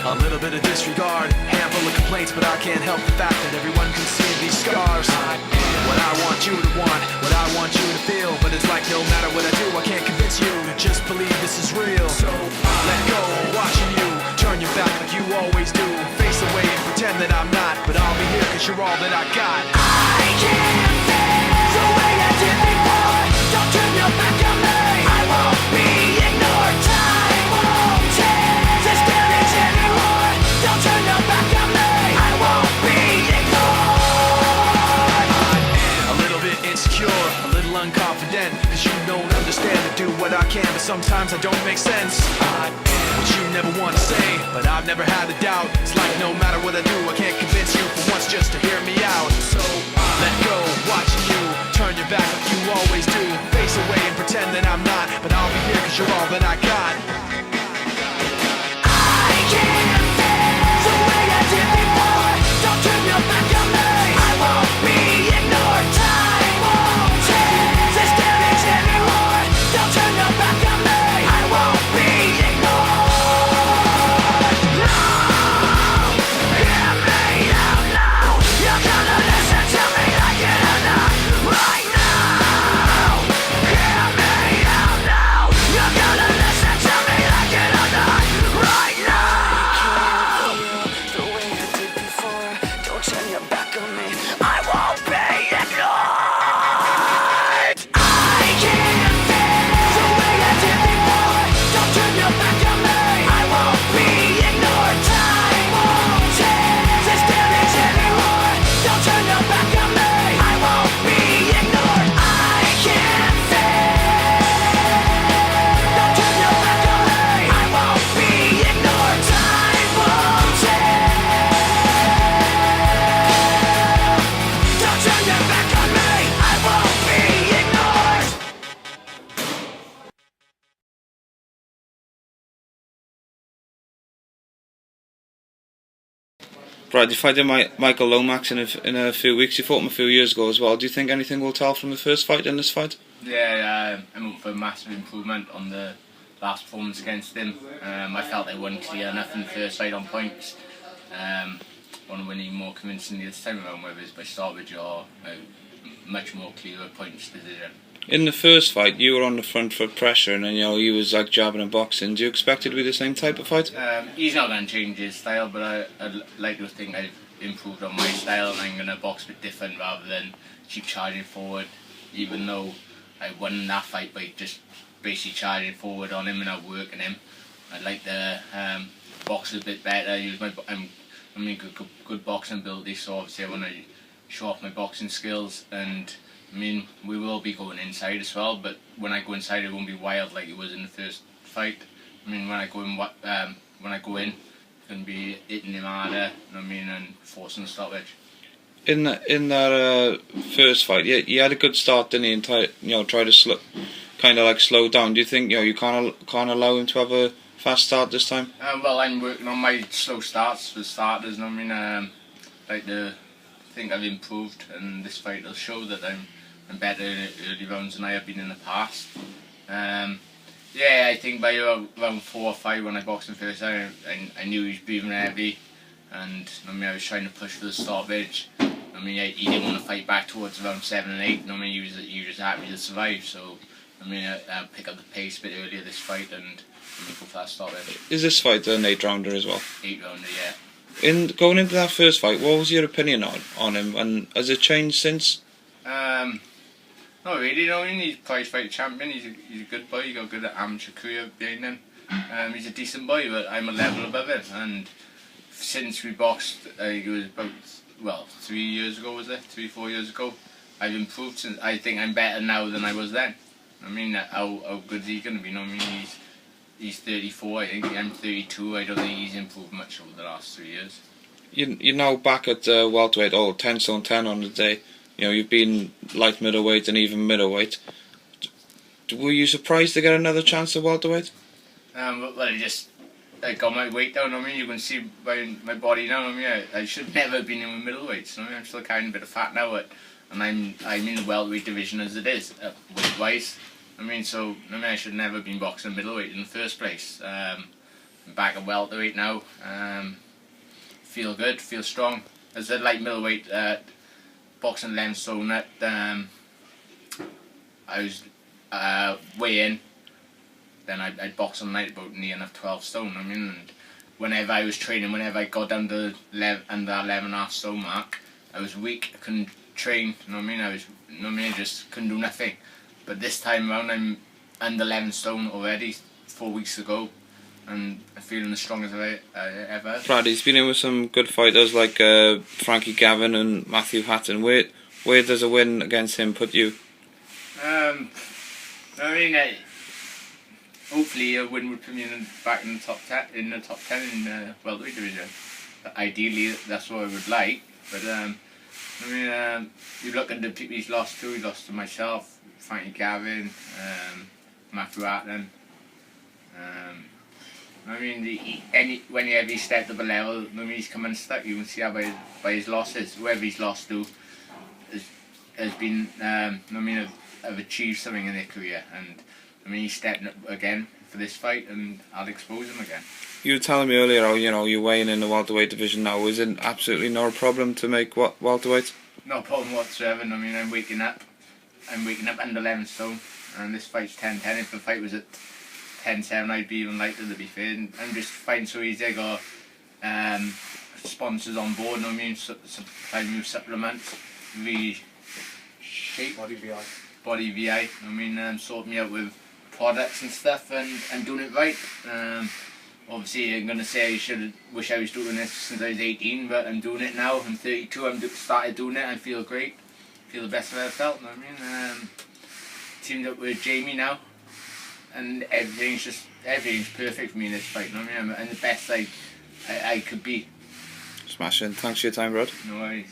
A little bit of disregard, handful of complaints, but I can't help the fact that everyone can see these scars. What I want you to want, what I want you to feel, but it's like no matter what I do, I can't convince you to just believe this is real. So let go, watching you turn your back like you always do. Face away and pretend that I'm not, but I'll be here cause you're all that I got. I can't feel the way I did before. Don't turn your back on me. I won't be ignored. Time won't change this damage anymore. Don't turn your back on me. I won't be ignored. I'm a little bit insecure, a little unconfident, cause you don't understand to do what I can, but sometimes I don't make sense. What you never want to say, but I've never had a doubt. It's like no matter what I do, I can't convince you for once just to hear me out. So let go, watching you turn your back like you always do. Face away and pretend that I'm not, but I'll be here cause you're all that I got. I can't feel the way I did before. Don't turn your back on me. I won't be ignored. Time won't change this damage anymore. Don't turn your back on me. I won't be ignored. No, hear me out now. You're gonna listen to me like it or not. Right now, hear me out now. You're gonna listen to me like it or not. Right now. The way I did before. Don't turn your back on me. I won't be ignored. I can't feel the way I did before. Don't turn your back on me. I won't be ignored. Time won't change this damage anymore. Don't turn your back on me. I won't be ignored. I can't feel. Don't turn your back on me. I won't be ignored. Time won't change. Don't turn your back on me. I won't be ignored. Brad, you're fighting Michael Lomax in a few weeks. You fought him a few years ago as well. Do you think anything will tell from the first fight in this fight? Yeah, I'm up for a massive improvement on the last performance against him. I felt I won clear enough in the first fight on points. Want to win even more convincingly this time around, whether it's by stoppage or much more clearer points decision. In the first fight, you were on the front foot pressure, and then he was like jabbing and boxing. Do you expect it to be the same type of fight? He's not going to change his style, but I'd like to think I've improved on my style, and I'm going to box a bit different rather than keep charging forward. Even though I won that fight by just basically charging forward on him and outworking him, I'd like to box a bit better. Use I'm good boxing ability, so obviously I want to show off my boxing skills. And I mean, we will be going inside as well, but when I go inside, it won't be wild like it was in the first fight. I mean, when I go in, it's going to be hitting him harder, you know what I mean, and forcing the stoppage. In that first fight, yeah, you had a good start, didn't you? And try to slow down. Do you think you can't allow him to have a fast start this time? Well, I'm working on my slow starts for starters, you know what I mean. Like to think I've improved, and this fight will show that I'm better in early rounds than I have been in the past. I think by round 4 or 5 when I boxed him first, I knew he was breathing heavy, and I was trying to push for the stoppage. He didn't want to fight back towards round 7 and 8. He was just happy to survive. So I'll pick up the pace a bit earlier this fight and go for that stoppage. Is this fight an 8-rounder as well? 8-rounder, yeah. Going into that first fight, what was your opinion on him, and has it changed since? Not really, he's a prize fight champion, he's a good boy, he got a good amateur career behind him. He's a decent boy, but I'm a level above him, and since we boxed, it was about, 3 years ago, was it? 3-4 years ago, I've improved since. I think I'm better now than I was then. How good is he going to be? He's 34, I think. I'm 32. I don't think he's improved much over the last 3 years. You're now back at welterweight, 10 stone 10 on the day. You've been light middleweight and even middleweight. Were you surprised to get another chance at welterweight? I got my weight down. You can see by my body now. I should never have been in middleweights. I'm still kind of a bit of fat now, and I'm in the welterweight division as it is, weight-wise. I should never have been boxing middleweight in the first place. back at welterweight now. Feel good, feel strong. As a light middleweight, boxing 11 stone at I was weighing, then I'd box all night about near enough 12 stone. I mean, and whenever I was training, whenever I got down to under that 11.5 stone mark, I was weak. I couldn't train. You know what I mean? I just couldn't do nothing. But this time around, I'm under 11 stone already. 4 weeks ago, and I'm feeling the strongest I ever. Bradley's been in with some good fighters like Frankie Gavin and Matthew Hatton. Where does a win against him put you? Hopefully a win would put me back in the top 10 in the welterweight division. Ideally, that's what I would like. But you look at the people he's lost to. He lost to myself, Frankie Gavin, Matthew Hatton. Whenever he stepped up a level, he's come unstuck. You can see how by his losses, whoever he's lost to, has been, have achieved something in their career. And he's stepping up again for this fight, and I'll expose him again. You were telling me earlier how you're weighing in the welterweight division now. Is it absolutely no problem to make welterweight? No problem whatsoever. I'm waking up under 11 stone, and this fight's 10-10. If the fight was at 10-7, I'd be even lighter, to be fair. And I'm just fighting so easy. I got sponsors on board. Supplying me with supplements, Body VI. Sorting me out with products and stuff, and I'm doing it right. Obviously, I'm gonna say I wish I was doing this since I was 18, but I'm doing it now. I'm 32. I'm started doing it. I feel great. Feel the best I've ever felt. Teamed up with Jamie now, and everything's perfect for me in this fight. I'm the best I could be. Smashing. Thanks for your time, Brad. No worries.